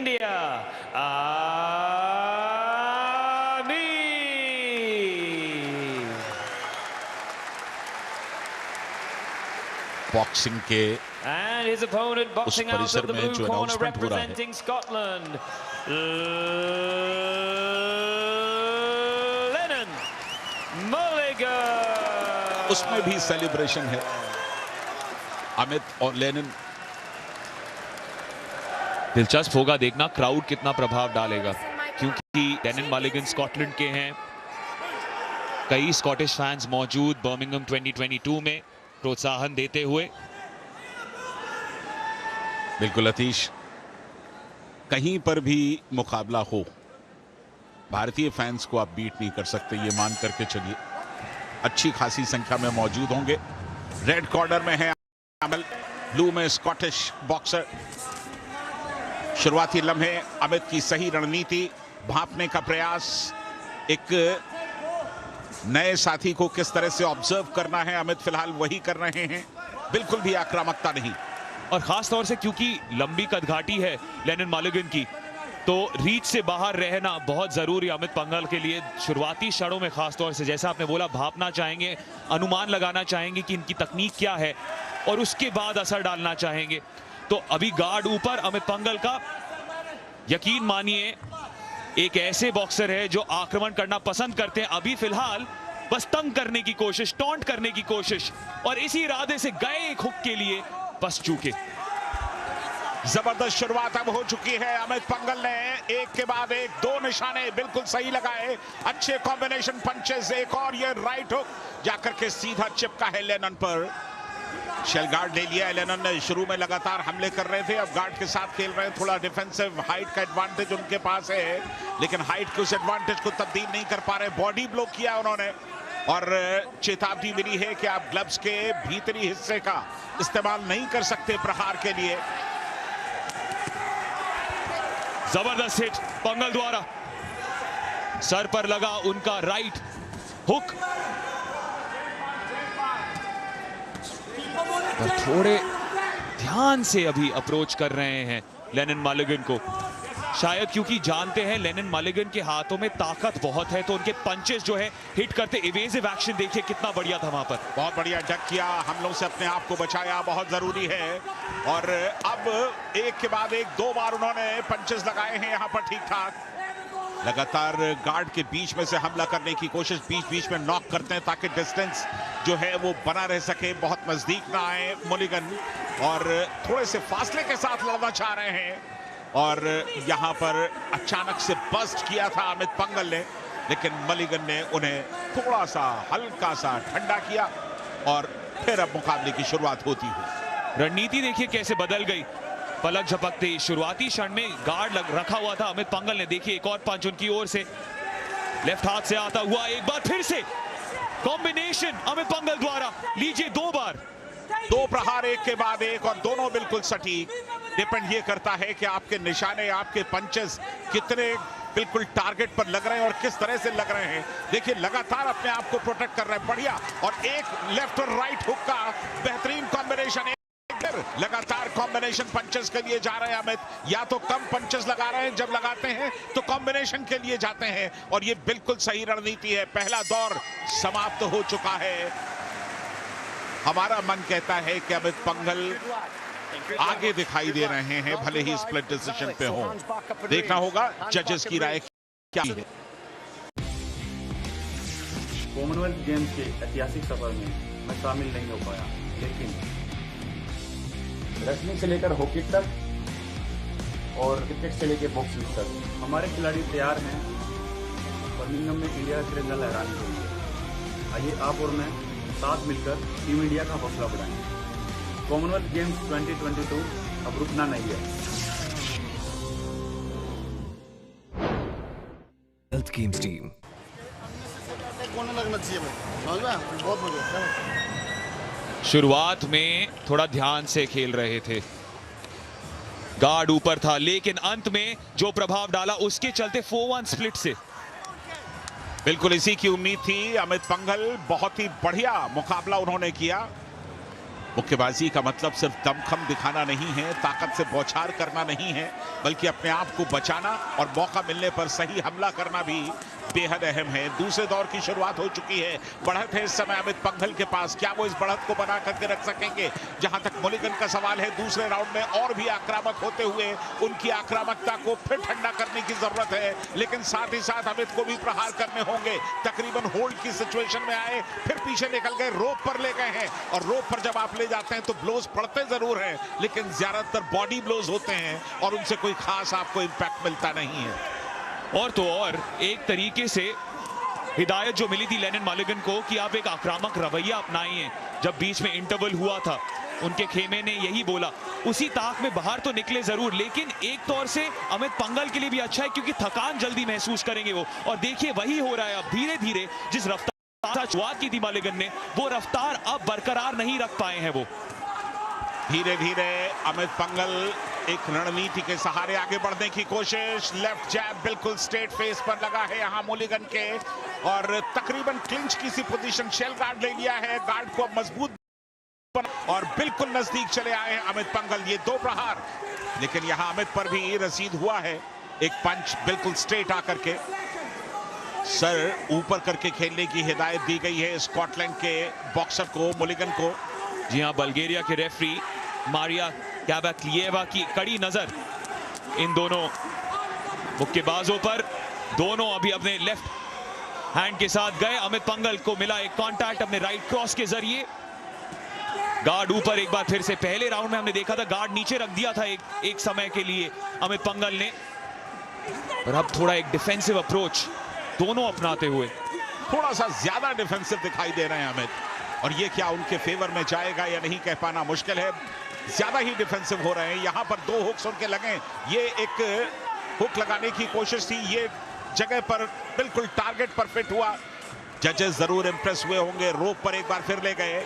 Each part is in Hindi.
India, Ani. बॉक्सिंग के And his opponent boxing out of the blue corner representing Scotland, Lennon Mulligan. उसमें भी सेलिब्रेशन है। अमित और लेनिन। दिलचस्प होगा देखना क्राउड कितना प्रभाव डालेगा, क्योंकि लेनिन मलिगन स्कॉटलैंड के हैं। कई स्कॉटिश फैंस मौजूद बर्मिंघम 2022 में प्रोत्साहन देते हुए। बिल्कुल अतीश, कहीं पर भी मुकाबला हो, भारतीय फैंस को आप बीट नहीं कर सकते, ये मान करके चलिए। अच्छी खासी संख्या में मौजूद होंगे। रेड कॉर्नर में है अमल, ब्लू में स्कॉटिश बॉक्सर। शुरुआती लम्हे, अमित की सही रणनीति, भांपने का प्रयास, एक नए साथी को किस तरह से ऑब्जर्व करना है, अमित फिलहाल वही कर रहे हैं। बिल्कुल भी आक्रामकता नहीं, और खास तौर से क्योंकि लंबी कदघाटी है लेनिन मलिगन की, तो रीच से बाहर रहना बहुत जरूरी है अमित पंघल के लिए। शुरुआती क्षणों में खास तौर से, जैसा आपने बोला, भापना चाहेंगे, अनुमान लगाना चाहेंगे कि इनकी तकनीक क्या है, और उसके बाद असर डालना चाहेंगे। तो अभी गार्ड ऊपर अमित पंघल का। यकीन मानिए, एक ऐसे बॉक्सर है जो आक्रमण करना पसंद करते हैं। अभी फिलहाल बस तंग करने की कोशिश, टॉन्ट करने की कोशिश, और इसी इरादे से गए एक हुक के लिए बस चूके। जबरदस्त शुरुआत अब हो चुकी है। अमित पंघल ने एक के बाद एक दो निशाने बिल्कुल सही लगाए। अच्छे कॉम्बिनेशन पंचेस, एक और ये राइट हुक जाकर के सीधा चिपका है लेनन पर। शेल गार्ड ले लिया है लेनन ने। शुरू में लगातार हमले कर रहे थे, अब गार्ड के साथ खेल रहे हैं। थोड़ा डिफेंसिव हाइट का एडवांटेज उनके पास है, लेकिन हाइट के उस एडवांटेज को तब्दील नहीं कर पा रहे। बॉडी ब्लॉक किया उन्होंने, और चेतावनी मिली है कि आप ग्लव्स के भीतरी हिस्से का इस्तेमाल नहीं कर सकते प्रहार के लिए। जबरदस्त हिट पंघल द्वारा, सर पर लगा उनका राइट हुक। और थोड़े ध्यान से अभी अप्रोच कर रहे हैं लेनिन मलिगन को, शायद क्योंकि जानते हैं लेनिन मलिगन के हाथों में ताकत बहुत है, तो उनके पंचेस जो है हिट करते। इवेसिव एक्शन देखिए कितना बढ़िया था वहां पर, बहुत बढ़िया डक किया, हमलों से अपने आप को बचाया, बहुत जरूरी है। और अब एक के बाद एक दो बार उन्होंने पंचेस लगाए हैं यहाँ पर ठीक ठाक। लगातार गार्ड के बीच में से हमला करने की कोशिश, बीच बीच में नॉक करते हैं ताकि डिस्टेंस जो है वो बना रह सके, बहुत नजदीक ना आए मलिगन, और थोड़े से फासले के साथ लड़ना चाह रहे हैं। और यहां पर अचानक से बस्ट किया था अमित पंघल ने, लेकिन मलिगन ने उन्हें थोड़ा सा हल्का सा ठंडा किया, और फिर अब मुकाबले की शुरुआत होती हुई। रणनीति देखिए कैसे बदल गई पलक झपकते ही। शुरुआती क्षण में गार्ड रखा हुआ था अमित पंघल ने, देखिए एक और पंच उनकी ओर से लेफ्ट हाथ से आता हुआ, एक बार फिर से कॉम्बिनेशन अमित पंघल द्वारा। लीजिए दो बार, दो प्रहार एक के बाद एक, और दोनों बिल्कुल सटीक। डिपेंड ये करता है कि आपके निशाने, आपके पंचेस कितने बिल्कुल टारगेट पर लग रहे हैं और किस तरह से लग रहे हैं। देखिए लगातार अपने आप को प्रोटेक्ट कर रहे हैं, बढ़िया। और एक लेफ्ट और राइट हुक का बेहतरीन कॉम्बिनेशन है। लगातार कॉम्बिनेशन पंचेस के लिए जा रहे हैं अमित, या तो कम पंचेस लगा रहे हैं, जब लगाते हैं तो कॉम्बिनेशन के लिए जाते हैं, और ये बिल्कुल सही रणनीति है। पहला दौर समाप्त हो चुका है। हमारा मन कहता है कि अमित पंघल आगे दिखाई दे रहे हैं, भले ही स्प्लिट डिसीजन पे हो। देखना होगा जजेस की राय क्या है। कॉमनवेल्थ गेम्स के ऐतिहासिक सफर में मैं शामिल नहीं हो पाया, लेकिन रेसलिंग से लेकर हॉकी तक और क्रिकेट से लेकर बॉक्सिंग तक हमारे खिलाड़ी तैयार हैं बर्मिंघम में इंडिया का तिरंगा लहराने के लिए। आइए आप और मैं साथ मिलकर टीम इंडिया का हौसला बढ़ाएं। कॉमनवेल्थ गेम्स 2022 अब रुकना नहीं है। हेल्थ गेम्स टीम लगना चाहिए भाई, बहुत मजा। शुरुआत में थोड़ा ध्यान से खेल रहे थे, गार्ड ऊपर था, लेकिन अंत में जो प्रभाव डाला उसके चलते 4-1 स्प्लिट से। बिल्कुल इसी की उम्मीद थी। अमित पंघल बहुत ही बढ़िया मुकाबला उन्होंने किया। मुक्केबाजी का मतलब सिर्फ दमखम दिखाना नहीं है, ताकत से बौछार करना नहीं है, बल्कि अपने आप को बचाना और मौका मिलने पर सही हमला करना भी बेहद अहम है। दूसरे दौर की शुरुआत हो चुकी है, बढ़त है इस समय अमित पंघल के पास। क्या वो इस बढ़त को बना करके रख सकेंगे? जहां तक मुलिगन का सवाल है, दूसरे राउंड में और भी आक्रामक होते हुए उनकी आक्रामकता को फिर ठंडा करने की जरूरत है, लेकिन साथ ही साथ अमित को भी प्रहार करने होंगे। तकरीबन होल्ड की सिचुएशन में आए, फिर पीछे निकल गए, रोप पर ले गए हैं, और रोप पर जब आप ले जाते हैं तो ब्लोज पड़ते जरूर हैं, लेकिन ज्यादातर बॉडी ब्लोज होते हैं और उनसे कोई खास आपको इंपैक्ट मिलता नहीं है। और तो और एक तरीके से हिदायत जो मिली थी लेनिन मालिगन को कि आप एक आक्रामक रवैया अपनाइए। जब बीच में इंटरवल हुआ था, उनके खेमे ने यही बोला, उसी ताक में बाहर तो निकले जरूर, लेकिन एक तौर से अमित पंघल के लिए भी अच्छा है क्योंकि थकान जल्दी महसूस करेंगे वो। और देखिए वही हो रहा है अब, धीरे धीरे जिस रफ्तार शुरुआत की थी मालिगन ने, वो रफ्तार अब बरकरार नहीं रख पाए हैं वो। धीरे धीरे अमित पंघल एक रणनीति के सहारे आगे बढ़ने की कोशिश। लेफ्ट जैब बिल्कुल स्ट्रेट फेस पर लगा है यहां मुलिगन के, और तकरीबन क्लिंच की सी पोजीशन शेल गार्ड ले लिया है। गार्ड को मजबूत और बिल्कुल नजदीक चले आए हैं अमित पंघल। ये दो प्रहार, लेकिन यहां अमित पर भी रसीद हुआ है। एक पंच बिल्कुल स्ट्रेट आकर के सर ऊपर करके खेलने की हिदायत दी गई है स्कॉटलैंड के बॉक्सर को, मुलिगन को। जी हां, बल्गेरिया के रेफरी मारिया कैबाक्लिएवा की कड़ी नजर इन दोनों मुक्केबाजों पर। दोनों अभी अपने लेफ्ट हैंड के साथ गए। अमित पंघल को मिला एक कांटेक्ट अपने राइट क्रॉस के जरिए। गार्ड ऊपर एक बार फिर से, पहले राउंड में हमने देखा था गार्ड नीचे रख दिया था एक समय के लिए अमित पंघल ने, और अब थोड़ा एक डिफेंसिव अप्रोच दोनों अपनाते हुए थोड़ा सा ज्यादा डिफेंसिव दिखाई दे रहे हैं अमित, और ये क्या उनके फेवर में जाएगा या नहीं कह पाना मुश्किल है। ज्यादा ही डिफेंसिव हो रहे हैं। यहां पर दो हुक्स उनके लगे, ये एक हुक लगाने की कोशिश थी, ये जगह पर बिल्कुल टारगेट पर फिट हुआ। जजेस जरूर इंप्रेस हुए होंगे। रोप पर एक बार फिर ले गए।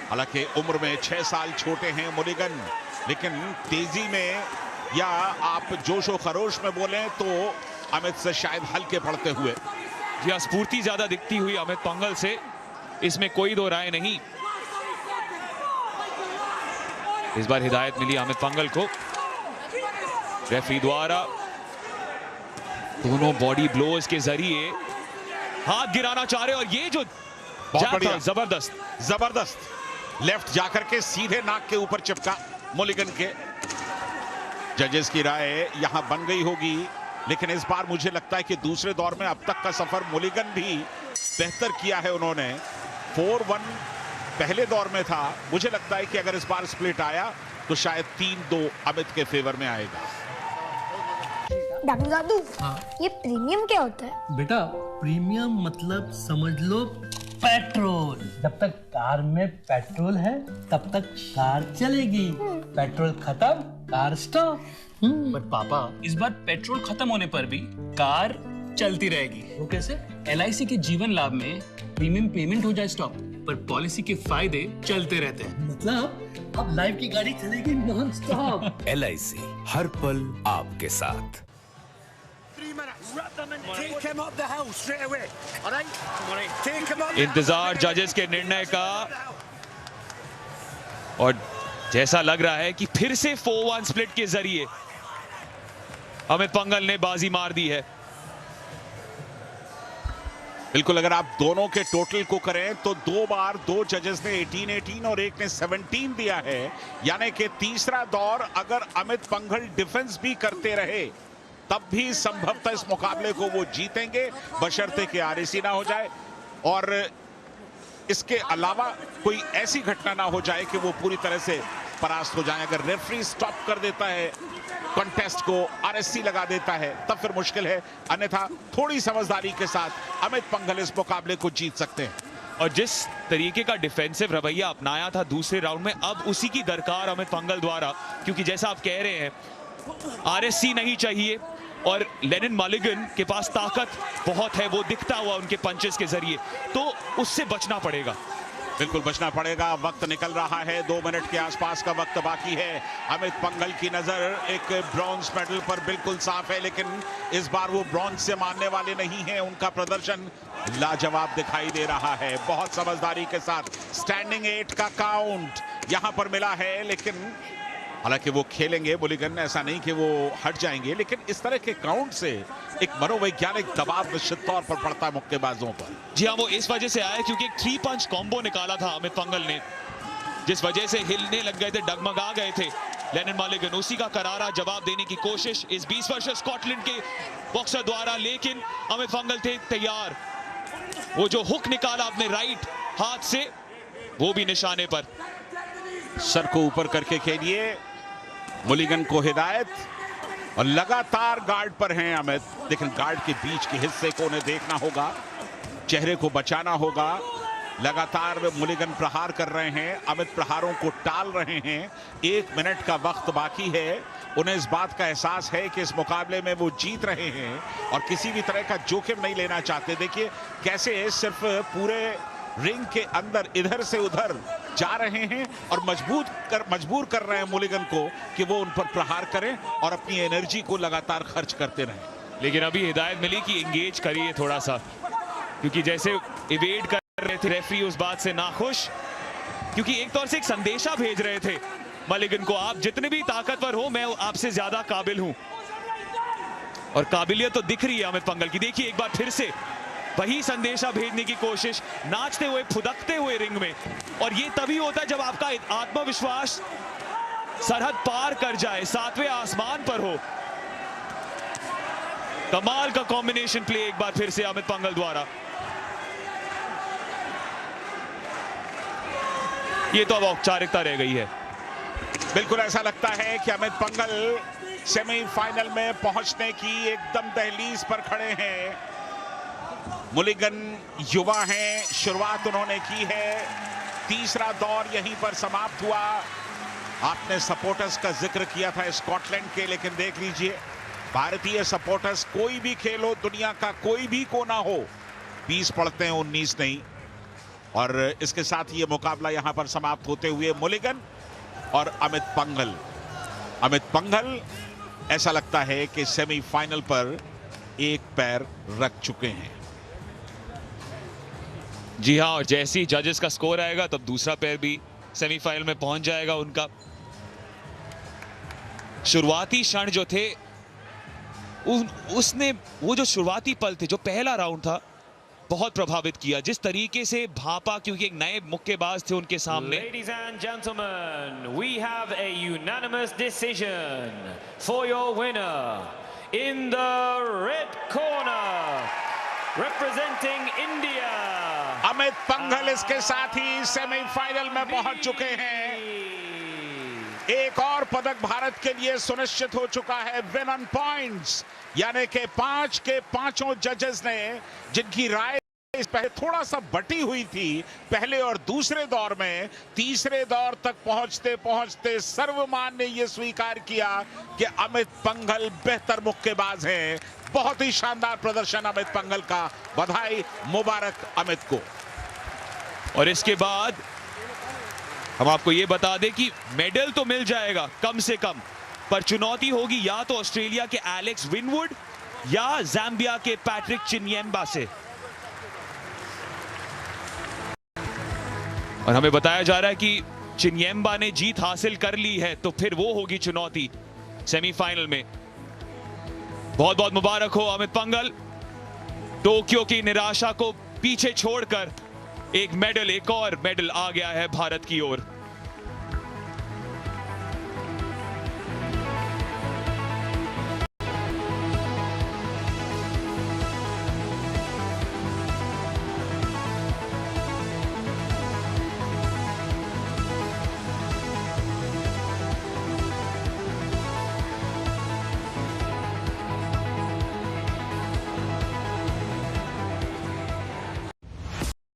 हालांकि उम्र में 6 साल छोटे हैं मुलिगन, लेकिन तेजी में या आप जोशो खरोश में बोलें तो अमित से शायद हल्के पड़ते हुए। जी हां, स्फूर्ति ज्यादा दिखती हुई अमित पंघल से, इसमें कोई दो राय नहीं। इस बार हिदायत मिली अमित पंघल को रेफरी द्वारा। दोनों बॉडी ब्लोज के जरिए हाथ गिराना चाह रहे, और ये जो जैब था जबरदस्त लेफ्ट जाकर के सीधे नाक के ऊपर चिपका मुलिगन के। जजेस की राय यहां बन गई होगी, लेकिन इस बार मुझे लगता है कि दूसरे दौर में अब तक का सफर मुलिगन भी बेहतर किया है उन्होंने। 4-1 पहले दौर में था। मुझे लगता है कि अगर इस बार स्प्लिट आया तो शायद 3-2 अमित के फेवर में आएगा। डॉक्टर दादू, हाँ? ये प्रीमियम क्या होता है? बेटा प्रीमियम मतलब समझ लो पेट्रोल। जब तक कार में पेट्रोल है तब तक कार चलेगी, पेट्रोल खत्म कार स्टॉप। पर पापा, इस बार पेट्रोल खत्म होने पर भी कार चलती रहेगी। वो कैसे? LIC के जीवन लाभ में प्रीमियम पेमेंट हो जाए स्टॉप, पर पॉलिसी के फायदे चलते रहते हैं। मतलब अब लाइफ की गाड़ी चलेगी नॉन स्टॉप। LIC हर पल आपके साथ। इंतजार जजेस के निर्णय का, और जैसा लग रहा है कि फिर से 4-1 स्प्लिट के जरिए अमित पंघल ने बाजी मार दी है। बिल्कुल, अगर आप दोनों के टोटल को करें तो 2 बार 2 जजेस ने 18-18 और एक ने 17 दिया है, यानी कि तीसरा दौर अगर अमित पंघल डिफेंस भी करते रहे तब भी संभवतः इस मुकाबले को वो जीतेंगे, बशर्ते कि RAC ना हो जाए और इसके अलावा कोई ऐसी घटना ना हो जाए कि वो पूरी तरह से परास्त हो जाए। अगर रेफरी स्टॉप कर देता है कॉन्टेस्ट को, RSC लगा देता है, तब फिर मुश्किल है, अन्यथा थोड़ी समझदारी के साथ अमित पंघल इस मुकाबले को जीत सकते हैं। और जिस तरीके का डिफेंसिव रवैया अपनाया था दूसरे राउंड में, अब उसी की दरकार अमित पंघल द्वारा, क्योंकि जैसा आप कह रहे हैं RSC नहीं चाहिए और लेनिन मालिगन के पास ताकत बहुत है, वो दिखता हुआ उनके पंचेस के जरिए, तो उससे बचना पड़ेगा। बिल्कुल बचना पड़ेगा। वक्त निकल रहा है, 2 मिनट के आसपास का वक्त बाकी है। अमित पंघल की नजर एक ब्रॉन्ज मेडल पर बिल्कुल साफ है, लेकिन इस बार वो ब्रॉन्ज से मानने वाले नहीं हैं। उनका प्रदर्शन लाजवाब दिखाई दे रहा है। बहुत समझदारी के साथ स्टैंडिंग 8 का काउंट। यहां पर मिला है, लेकिन हालांकि वो खेलेंगे मुलिगन, ऐसा नहीं कि वो हट जाएंगे, लेकिन इस तरह के काउंट से एक मनोवैज्ञानिक दबाव निश्चित तौर पर पड़ता है मुक्केबाजों पर। जी हाँ, वो इस वजह से आया क्योंकि एक 3 पंच कॉम्बो निकाला था अमित पंघल ने, जिस वजह से हिलने लग गए थे, डगमगा गए थे लेनिन मालिगन। उसी का करारा जवाब देने की कोशिश इस 20 वर्षीय स्कॉटलैंड के बॉक्सर द्वारा, लेकिन अमित पंघल थे तैयार। वो जो हुक निकाला अपने राइट हाथ से, वो भी निशाने पर। सर को ऊपर करके खेलिए, मुलिगन को हिदायत, और लगातार गार्ड पर हैं अमित, लेकिन गार्ड के बीच के हिस्से को उन्हें देखना होगा, चेहरे को बचाना होगा। लगातार मुलिगन प्रहार कर रहे हैं, अमित प्रहारों को टाल रहे हैं। 1 मिनट का वक्त बाकी है। उन्हें इस बात का एहसास है कि इस मुकाबले में वो जीत रहे हैं और किसी भी तरह का जोखिम नहीं लेना चाहते। देखिए कैसे सिर्फ पूरे रिंग के अंदर इधर से उधर जा रहे हैं और मजबूर कर रहे हैं मुलिगन को कि वो उन पर प्रहार करें और अपनी एनर्जी को लगातार खर्च करते रहें। लेकिन अभी हिदायत मिली कि एंगेज करिए थोड़ा सा, क्योंकि जैसे इवेड कर रहे थे रेफरी उस बात से नाखुश, क्योंकि एक तौर से एक संदेशा भेज रहे थे मलिगन को, आप जितने भी ताकतवर हो, मैं आपसे ज्यादा काबिल हूं। और काबिलियत तो दिख रही है अमित पंघल की। देखिए एक बार फिर से वही संदेशा भेजने की कोशिश, नाचते हुए, फुदकते हुए रिंग में। और ये तभी होता है जब आपका आत्मविश्वास सरहद पार कर जाए, 7वें आसमान पर हो। कमाल का कॉम्बिनेशन प्ले एक बार फिर से अमित पंघल द्वारा। ये तो अब औपचारिकता रह गई है। बिल्कुल ऐसा लगता है कि अमित पंघल सेमीफाइनल में पहुंचने की एकदम दहलीज पर खड़े हैं। मुलिगन युवा हैं, शुरुआत उन्होंने की है, तीसरा दौर यहीं पर समाप्त हुआ। आपने सपोर्टर्स का जिक्र किया था स्कॉटलैंड के, लेकिन देख लीजिए भारतीय सपोर्टर्स, कोई भी खेल हो, दुनिया का कोई भी कोना हो, 20 पढ़ते हैं 19 नहीं। और इसके साथ ये मुकाबला यहां पर समाप्त होते हुए मुलिगन और अमित पंघल। अमित पंघल ऐसा लगता है कि सेमीफाइनल पर एक पैर रख चुके हैं। जी हाँ, और जैसे ही जजेस का स्कोर आएगा तब दूसरा पैर भी सेमीफाइनल में पहुंच जाएगा उनका। शुरुआती क्षण जो थे उसने, वो जो शुरुआती पल थे, जो पहला राउंड था, बहुत प्रभावित किया। जिस तरीके से भापा, क्योंकि एक नए मुक्केबाज थे उनके सामने। Ladies and gentlemen, we have a unanimous decision for your winner in the red corner, representing India. Amit Panghal इसके साथ ही सेमीफाइनल में पहुंच चुके हैं। एक और पदक भारत के लिए सुनिश्चित हो चुका है, विन ऑन पॉइंट्स, यानी कि 5 के 5 जजेस ने, जिनकी राय पहले थोड़ा सा बटी हुई थी पहले और दूसरे दौर में, तीसरे दौर तक पहुंचते पहुंचते सर्वमान ने यह स्वीकार किया कि अमित पंघल बेहतर मुक्केबाज हैं। बहुत ही शानदार प्रदर्शन अमित पंघल का, बधाई, मुबारक अमित को। और इसके बाद हम आपको ये बता दें कि मेडल तो मिल जाएगा कम से कम, पर चुनौती होगी या तो ऑस्ट्रेलिया के एलेक्स विनवुड या ज़ाम्बिया के पैट्रिक चिन्येम्बा से। और हमें बताया जा रहा है कि चिन्येम्बा ने जीत हासिल कर ली है, तो फिर वो होगी चुनौती सेमीफाइनल में। बहुत बहुत मुबारक हो अमित पंघल। टोक्यो की निराशा को पीछे छोड़कर एक और मेडल आ गया है भारत की ओर।